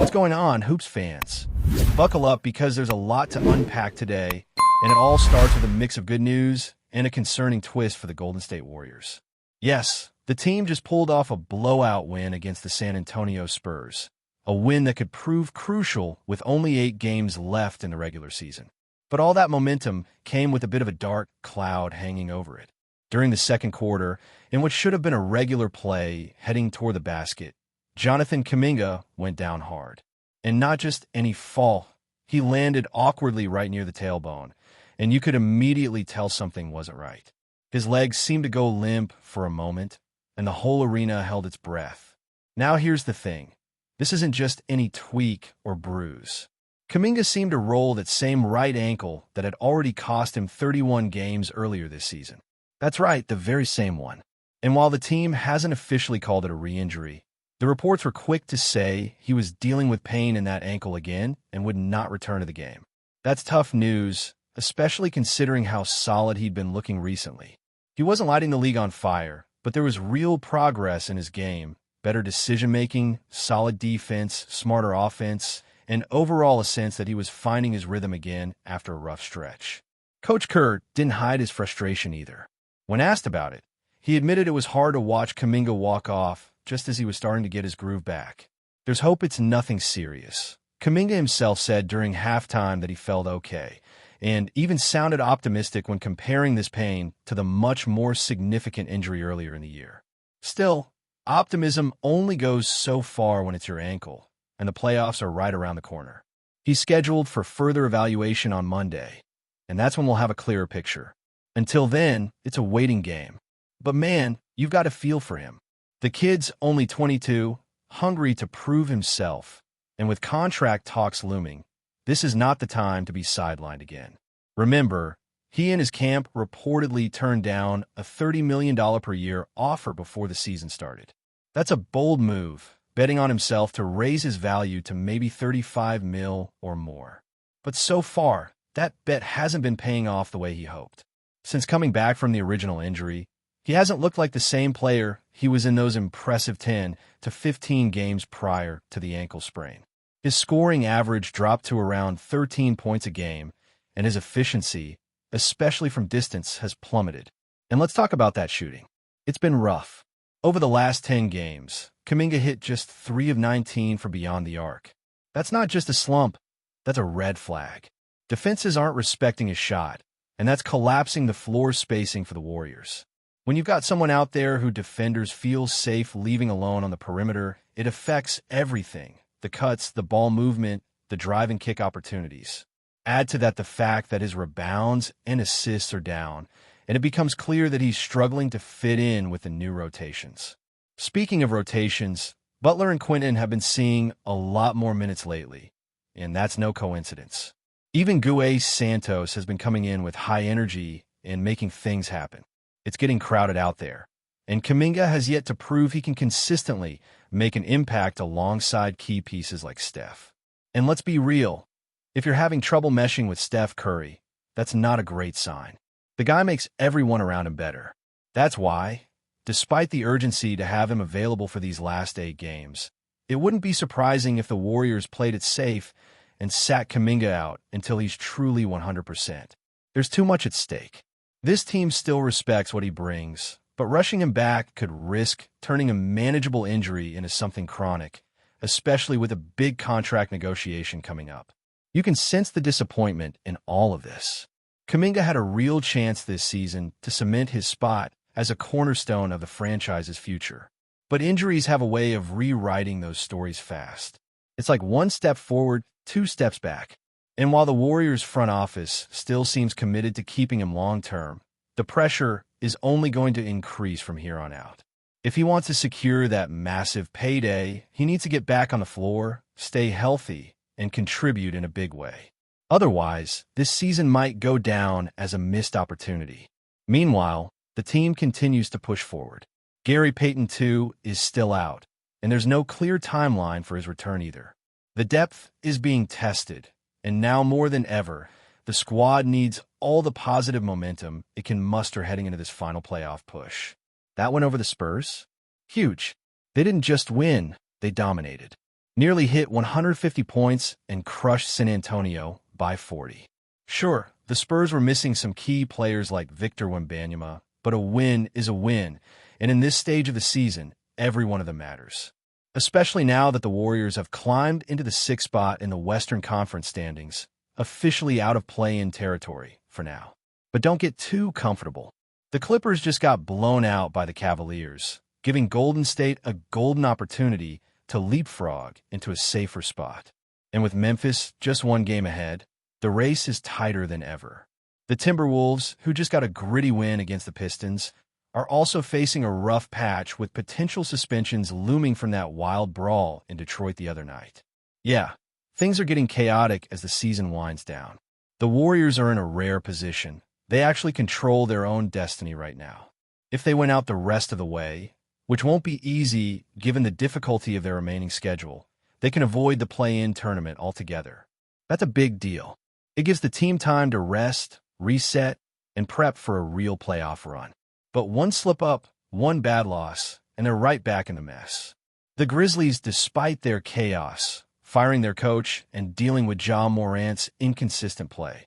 What's going on, Hoops fans? Buckle up because there's a lot to unpack today, and it all starts with a mix of good news and a concerning twist for the Golden State Warriors. Yes, the team just pulled off a blowout win against the San Antonio Spurs, a win that could prove crucial with only 8 games left in the regular season. But all that momentum came with a bit of a dark cloud hanging over it. During the second quarter, in what should have been a regular play heading toward the basket, Jonathan Kuminga went down hard. And not just any fall, he landed awkwardly right near the tailbone, and you could immediately tell something wasn't right. His legs seemed to go limp for a moment, and the whole arena held its breath. Now here's the thing. This isn't just any tweak or bruise. Kuminga seemed to roll that same right ankle that had already cost him 31 games earlier this season. That's right, the very same one. And while the team hasn't officially called it a re-injury, the reports were quick to say he was dealing with pain in that ankle again and would not return to the game. That's tough news, especially considering how solid he'd been looking recently. He wasn't lighting the league on fire, but there was real progress in his game, better decision-making, solid defense, smarter offense, and overall a sense that he was finding his rhythm again after a rough stretch. Coach Kerr didn't hide his frustration either. When asked about it, he admitted it was hard to watch Kuminga walk off just as he was starting to get his groove back. There's hope it's nothing serious. Kuminga himself said during halftime that he felt okay, and even sounded optimistic when comparing this pain to the much more significant injury earlier in the year. Still, optimism only goes so far when it's your ankle, and the playoffs are right around the corner. He's scheduled for further evaluation on Monday, and that's when we'll have a clearer picture. Until then, it's a waiting game. But man, you've got to feel for him. The kid's only 22, hungry to prove himself, and with contract talks looming, this is not the time to be sidelined again. Remember, he and his camp reportedly turned down a $30 million per year offer before the season started. That's a bold move, betting on himself to raise his value to maybe $35 million or more. But so far, that bet hasn't been paying off the way he hoped. Since coming back from the original injury, he hasn't looked like the same player he was in those impressive 10 to 15 games prior to the ankle sprain. His scoring average dropped to around 13 points a game, and his efficiency, especially from distance, has plummeted. And let's talk about that shooting. It's been rough. Over the last 10 games, Kuminga hit just 3 of 19 from beyond the arc. That's not just a slump, that's a red flag. Defenses aren't respecting his shot, and that's collapsing the floor spacing for the Warriors. When you've got someone out there who defenders feel safe leaving alone on the perimeter, it affects everything. The cuts, the ball movement, the drive and kick opportunities. Add to that the fact that his rebounds and assists are down, and it becomes clear that he's struggling to fit in with the new rotations. Speaking of rotations, Butler and Quinton have been seeing a lot more minutes lately, and that's no coincidence. Even Gueye Santos has been coming in with high energy and making things happen. It's getting crowded out there, and Kuminga has yet to prove he can consistently make an impact alongside key pieces like Steph. And let's be real, if you're having trouble meshing with Steph Curry, that's not a great sign. The guy makes everyone around him better. That's why, despite the urgency to have him available for these last 8 games, it wouldn't be surprising if the Warriors played it safe and sat Kuminga out until he's truly 100%. There's too much at stake. This team still respects what he brings, but rushing him back could risk turning a manageable injury into something chronic, especially with a big contract negotiation coming up. You can sense the disappointment in all of this. Kuminga had a real chance this season to cement his spot as a cornerstone of the franchise's future. But injuries have a way of rewriting those stories fast. It's like 1 step forward, 2 steps back. And while the Warriors' front office still seems committed to keeping him long-term, the pressure is only going to increase from here on out. If he wants to secure that massive payday, he needs to get back on the floor, stay healthy, and contribute in a big way. Otherwise, this season might go down as a missed opportunity. Meanwhile, the team continues to push forward. Gary Payton II is still out, and there's no clear timeline for his return either. The depth is being tested, and now more than ever, the squad needs all the positive momentum it can muster heading into this final playoff push. That win over the Spurs? Huge. They didn't just win, they dominated. nearly hit 150 points and crushed San Antonio by 40. Sure, the Spurs were missing some key players like Victor Wembanyama, but a win is a win, and in this stage of the season, every one of them matters. Especially now that the Warriors have climbed into the 6th spot in the Western Conference standings, officially out of play-in territory for now. But don't get too comfortable. The Clippers just got blown out by the Cavaliers, giving Golden State a golden opportunity to leapfrog into a safer spot. And with Memphis just one game ahead, the race is tighter than ever. The Timberwolves, who just got a gritty win against the Pistons, are also facing a rough patch with potential suspensions looming from that wild brawl in Detroit the other night. Yeah, things are getting chaotic as the season winds down. The Warriors are in a rare position. They actually control their own destiny right now. If they went out the rest of the way, which won't be easy given the difficulty of their remaining schedule, they can avoid the play-in tournament altogether. That's a big deal. It gives the team time to rest, reset, and prep for a real playoff run. But one slip-up, one bad loss, and they're right back in the mess. The Grizzlies, despite their chaos, firing their coach and dealing with Ja Morant's inconsistent play,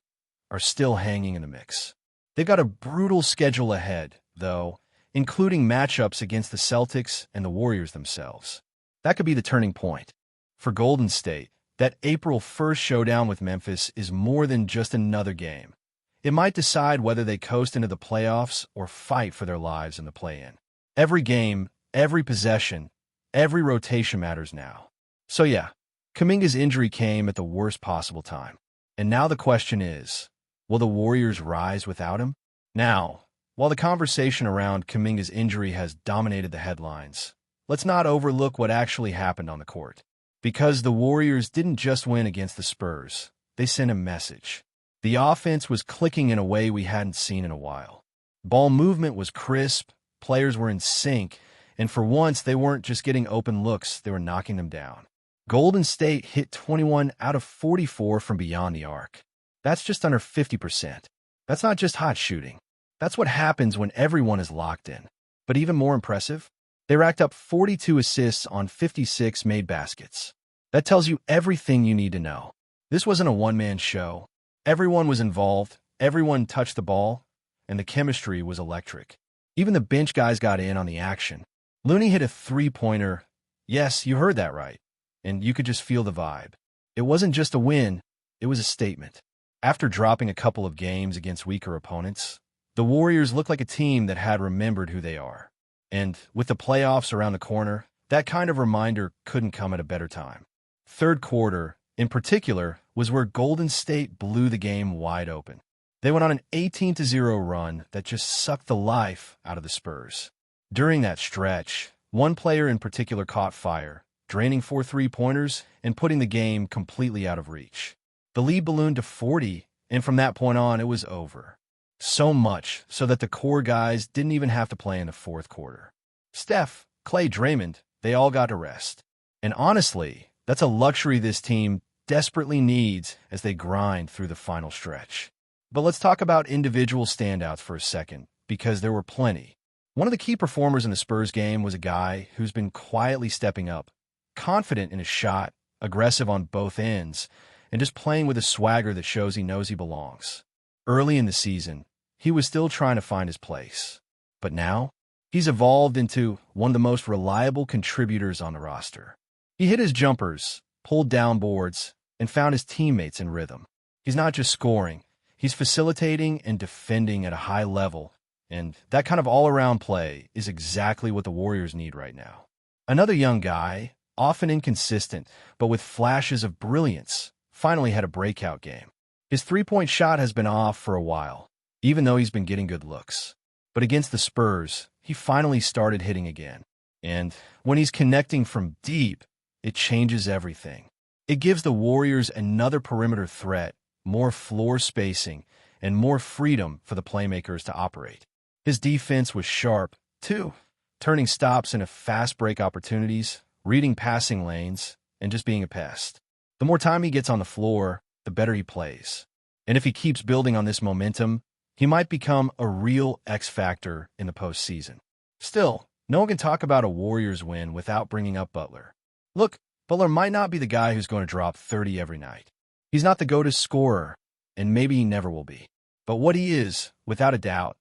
are still hanging in the mix. They've got a brutal schedule ahead, though, including matchups against the Celtics and the Warriors themselves. That could be the turning point. For Golden State, that April 1st showdown with Memphis is more than just another game. It might decide whether they coast into the playoffs or fight for their lives in the play-in. Every game, every possession, every rotation matters now. So yeah, Kuminga's injury came at the worst possible time. And now the question is, will the Warriors rise without him? Now, while the conversation around Kuminga's injury has dominated the headlines, let's not overlook what actually happened on the court. Because the Warriors didn't just win against the Spurs, they sent a message. The offense was clicking in a way we hadn't seen in a while. Ball movement was crisp, players were in sync, and for once they weren't just getting open looks, they were knocking them down. Golden State hit 21 out of 44 from beyond the arc. That's just under 50%. That's not just hot shooting. That's what happens when everyone is locked in. But even more impressive, they racked up 42 assists on 56 made baskets. That tells you everything you need to know. This wasn't a one-man show. Everyone was involved, everyone touched the ball, and the chemistry was electric. Even the bench guys got in on the action. Looney hit a three-pointer. Yes, you heard that right. And you could just feel the vibe. It wasn't just a win, it was a statement. After dropping a couple of games against weaker opponents, the Warriors looked like a team that had remembered who they are. And with the playoffs around the corner, that kind of reminder couldn't come at a better time. Third quarter, in particular, was where Golden State blew the game wide open. They went on an 18-0 run that just sucked the life out of the Spurs. During that stretch, one player in particular caught fire, draining 4 three-pointers and putting the game completely out of reach. The lead ballooned to 40, and from that point on, it was over. So much so that the core guys didn't even have to play in the fourth quarter. Steph, Clay, Draymond, they all got to rest. And honestly, that's a luxury this team desperately needs as they grind through the final stretch. But let's talk about individual standouts for a second, because there were plenty. One of the key performers in the Spurs game was a guy who's been quietly stepping up, confident in his shot, aggressive on both ends, and just playing with a swagger that shows he knows he belongs. Early in the season, he was still trying to find his place. But now, he's evolved into one of the most reliable contributors on the roster. He hit his jumpers, pulled down boards, and found his teammates in rhythm. He's not just scoring, he's facilitating and defending at a high level, and that kind of all-around play is exactly what the Warriors need right now. Another young guy, often inconsistent, but with flashes of brilliance, finally had a breakout game. His three-point shot has been off for a while, even though he's been getting good looks. But against the Spurs, he finally started hitting again. And when he's connecting from deep, it changes everything. It gives the Warriors another perimeter threat, more floor spacing, and more freedom for the playmakers to operate. His defense was sharp, too, turning stops into fast break opportunities, reading passing lanes, and just being a pest. The more time he gets on the floor, the better he plays. And if he keeps building on this momentum, he might become a real X factor in the postseason. Still, no one can talk about a Warriors win without bringing up Butler. Look, Butler might not be the guy who's going to drop 30 every night. He's not the go-to scorer, and maybe he never will be. But what he is, without a doubt,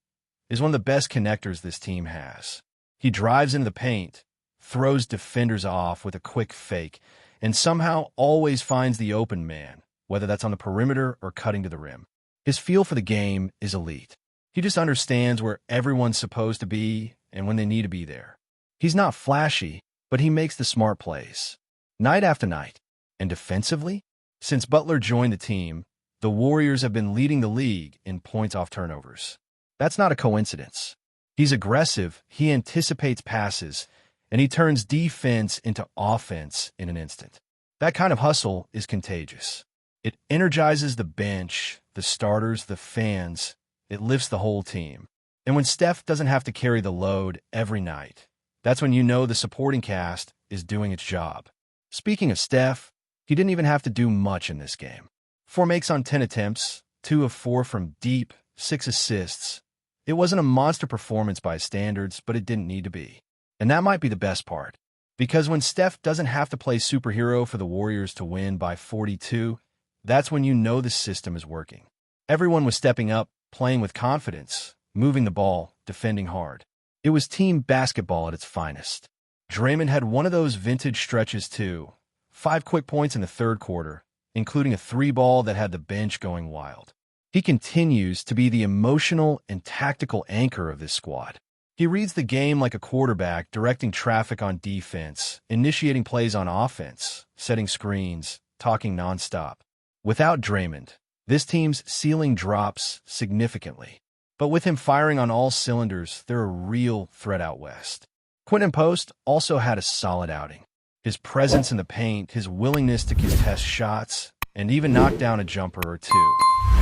is one of the best connectors this team has. He drives into the paint, throws defenders off with a quick fake, and somehow always finds the open man, whether that's on the perimeter or cutting to the rim. His feel for the game is elite. He just understands where everyone's supposed to be and when they need to be there. He's not flashy, but he makes the smart plays, night after night. And defensively, since Butler joined the team, the Warriors have been leading the league in points off turnovers. That's not a coincidence. He's aggressive, he anticipates passes, and he turns defense into offense in an instant. That kind of hustle is contagious. It energizes the bench, the starters, the fans. It lifts the whole team. And when Steph doesn't have to carry the load every night, that's when you know the supporting cast is doing its job. Speaking of Steph, he didn't even have to do much in this game. 4 makes on 10 attempts, 2 of 4 from deep, 6 assists. It wasn't a monster performance by standards, but it didn't need to be. And that might be the best part. Because when Steph doesn't have to play superhero for the Warriors to win by 42, that's when you know the system is working. Everyone was stepping up, playing with confidence, moving the ball, defending hard. It was team basketball at its finest. Draymond had one of those vintage stretches too. 5 quick points in the third quarter, including a 3-ball that had the bench going wild. He continues to be the emotional and tactical anchor of this squad. He reads the game like a quarterback, directing traffic on defense, initiating plays on offense, setting screens, talking nonstop. Without Draymond, this team's ceiling drops significantly. But with him firing on all cylinders, they're a real threat out west. Quentin Post also had a solid outing. His presence in the paint, his willingness to contest shots, and even knock down a jumper or two.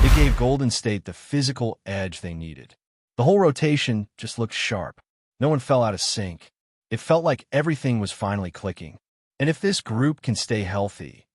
It gave Golden State the physical edge they needed. The whole rotation just looked sharp. No one fell out of sync. It felt like everything was finally clicking. And if this group can stay healthy,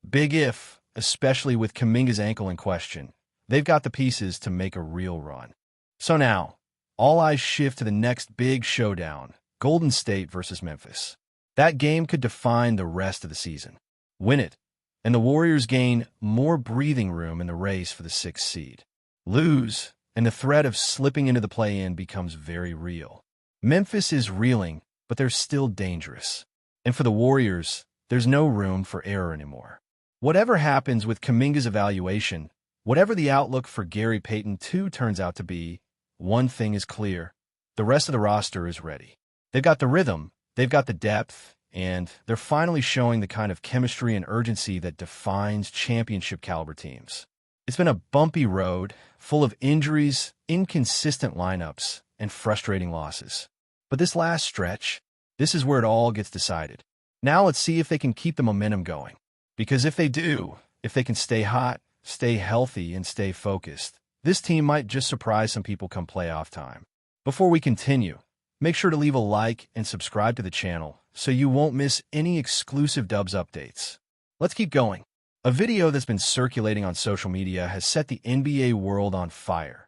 big if, especially with Kuminga's ankle in question, they've got the pieces to make a real run. So now, all eyes shift to the next big showdown, Golden State versus Memphis. That game could define the rest of the season. Win it, and the Warriors gain more breathing room in the race for the 6th seed. Lose, and the threat of slipping into the play-in becomes very real. Memphis is reeling, but they're still dangerous. And for the Warriors, there's no room for error anymore. Whatever happens with Kuminga's evaluation, whatever the outlook for Gary Payton II turns out to be, one thing is clear. The rest of the roster is ready. They've got the rhythm, they've got the depth, and they're finally showing the kind of chemistry and urgency that defines championship-caliber teams. It's been a bumpy road, full of injuries, inconsistent lineups, and frustrating losses. But this last stretch, this is where it all gets decided. Now let's see if they can keep the momentum going. Because if they do, if they can stay hot, stay healthy, and stay focused, this team might just surprise some people come playoff time. Before we continue, make sure to leave a like and subscribe to the channel so you won't miss any exclusive Dubs updates. Let's keep going. A video that's been circulating on social media has set the NBA world on fire.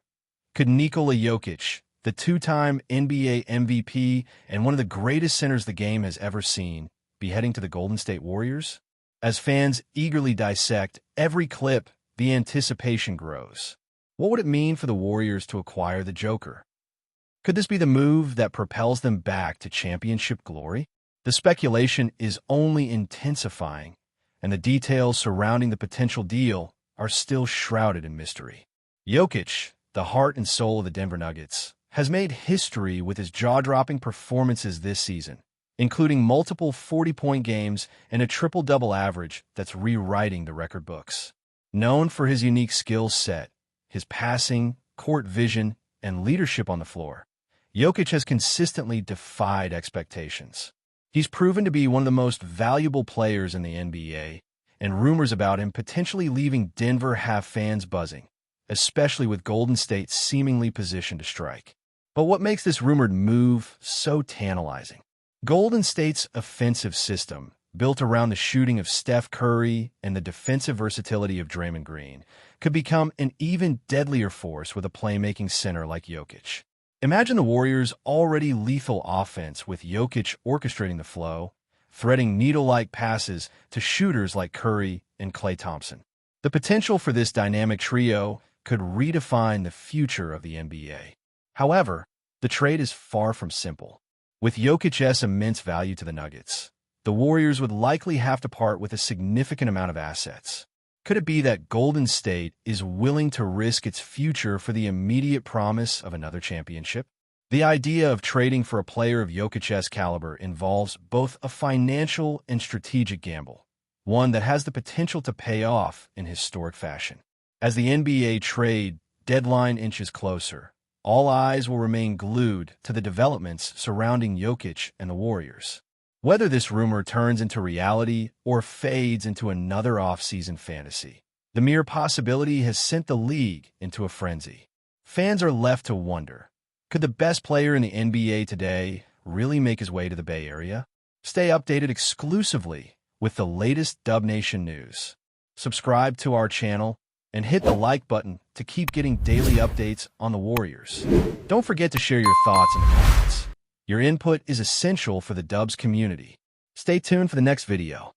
Could Nikola Jokic, the 2-time NBA MVP and one of the greatest centers the game has ever seen, be heading to the Golden State Warriors? As fans eagerly dissect every clip, the anticipation grows. What would it mean for the Warriors to acquire the Joker? Could this be the move that propels them back to championship glory? The speculation is only intensifying, and the details surrounding the potential deal are still shrouded in mystery. Jokic, the heart and soul of the Denver Nuggets, has made history with his jaw-dropping performances this season, including multiple 40-point games and a triple-double average that's rewriting the record books. Known for his unique skill set, his passing, court vision, and leadership on the floor, Jokic has consistently defied expectations. He's proven to be one of the most valuable players in the NBA, and rumors about him potentially leaving Denver have fans buzzing, especially with Golden State seemingly positioned to strike. But what makes this rumored move so tantalizing? Golden State's offensive system, built around the shooting of Steph Curry and the defensive versatility of Draymond Green, could become an even deadlier force with a playmaking center like Jokic. Imagine the Warriors' already lethal offense with Jokic orchestrating the flow, threading needle-like passes to shooters like Curry and Klay Thompson. The potential for this dynamic trio could redefine the future of the NBA. However, the trade is far from simple. With Jokic's immense value to the Nuggets, the Warriors would likely have to part with a significant amount of assets. Could it be that Golden State is willing to risk its future for the immediate promise of another championship? The idea of trading for a player of Jokic's caliber involves both a financial and strategic gamble, one that has the potential to pay off in historic fashion. As the NBA trade deadline inches closer, all eyes will remain glued to the developments surrounding Jokic and the Warriors. Whether this rumor turns into reality or fades into another off-season fantasy, the mere possibility has sent the league into a frenzy. Fans are left to wonder, could the best player in the NBA today really make his way to the Bay Area? Stay updated exclusively with the latest Dub Nation news. Subscribe to our channel and hit the like button to keep getting daily updates on the Warriors. Don't forget to share your thoughts in the comments. Your input is essential for the Dubs community. Stay tuned for the next video.